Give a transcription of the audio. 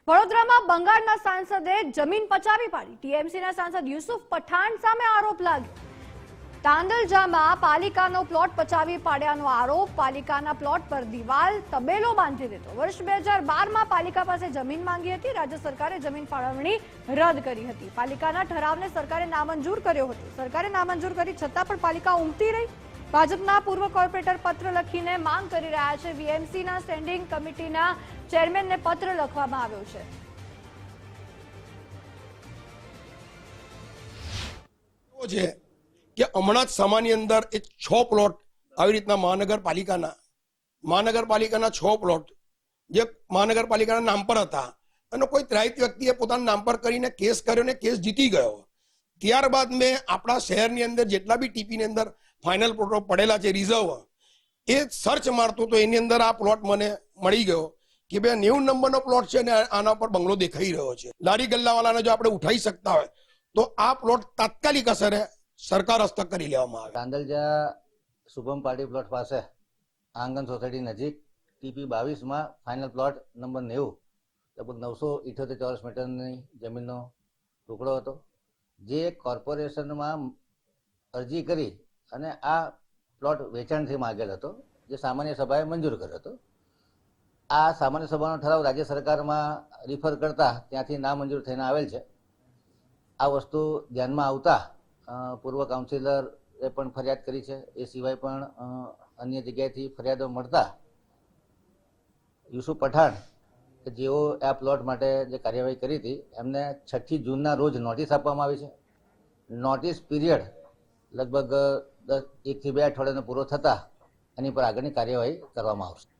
વડોદરામાં બંગાળના સાંસદે જમીન પચાવી પાડી. ટીએમસીના સાંસદ યુસુફ પઠાણ સામે આરોપ લાગ્યો. તાંદલજામાં પાલિકાનો પ્લોટ પચાવી પાડ્યાનો આરોપ. પાલિકાના પ્લોટ પર દિવાલ તબેલો બાંધી દીધો. વર્ષ 2012માં પાલિકા પાસે જમીન માંગી હતી. રાજ્ય સરકારે જમીન ફાળવણી રદ કરી હતી. પાલિકાના ઠરાવને સરકારે નામંજૂર કર્યો હતો. સરકારે નામંજૂર કરી છતાં પણ પાલિકા ઊંઘતી રહી. ભાજપના પૂર્વ કોર્પોરેટર પત્ર લખીને માંગ કરી રહ્યા છે. વીએમસીના સ્ટેન્ડિંગ કમિટીના ચેરમેનને પત્ર લખવામાં આવ્યો છે. કે હમણાં જ સમાની અંદર એ 6 પ્લોટ આવી રીતના મહાનગરપાલિકાના 6 પ્લોટ જે મહાનગરપાલિકાના નામ પર હતા અને કોઈ ત્રાહિત વ્યક્તિએ પોતાના નામ પર કરીને કેસ કર્યો ને કેસ જીતી ગયો. ત્યારબાદ મેં આપણા શહેરની અંદર જેટલા બી ટીપીની અંદર ફાઇનલ પ્લોટો પડેલા છે રિઝર્વ, એ સર્ચ મારતો તો એની અંદર આ પ્લોટ મને મળી ગયો કે ભાઈ 90 નંબરનો પ્લોટ છે ને આના પર બંગલો દેખાઈ રહ્યો છે. લારી ગલ્લાવાળાને જો આપણે ઉઠાવી શકતા હોય તો આ પ્લોટ તાત્કાલિક અસરે સરકાર હસ્તક કરી લેવામાં આવે. તાંદલજા શુભમ પાર્ટી પ્લોટ પાસે આંગણ સોસાયટી નજીક ટીપી 22માં ફાઇનલ પ્લોટ નંબર 90 લગભગ 978 ચોરસ મીટરની જમીનનો ટુકડો હતો, જે કોર્પોરેશનમાં અરજી કરી અને આ પ્લોટ વેચાણથી માગેલ હતો, જે સામાન્ય સભાએ મંજૂર કર્યો હતો. આ સામાન્ય સભાનો ઠરાવ રાજ્ય સરકારમાં રિફર કરતા ત્યાંથી નામંજૂર થઈને આવેલ છે. આ વસ્તુ ધ્યાનમાં આવતા પૂર્વ કાઉન્સિલરે પણ ફરિયાદ કરી છે. એ સિવાય પણ અન્ય જગ્યાએથી ફરિયાદો મળતા યુસુફ પઠાણ કે જેઓ આ પ્લોટ માટે જે કાર્યવાહી કરી હતી એમને 6 જૂનના રોજ નોટિસ આપવામાં આવી છે. નોટિસ પીરિયડ લગભગ 1 થી 2 અઠવાડિયાનો પૂરો થતાં એની પર આગળની કાર્યવાહી કરવામાં આવશે.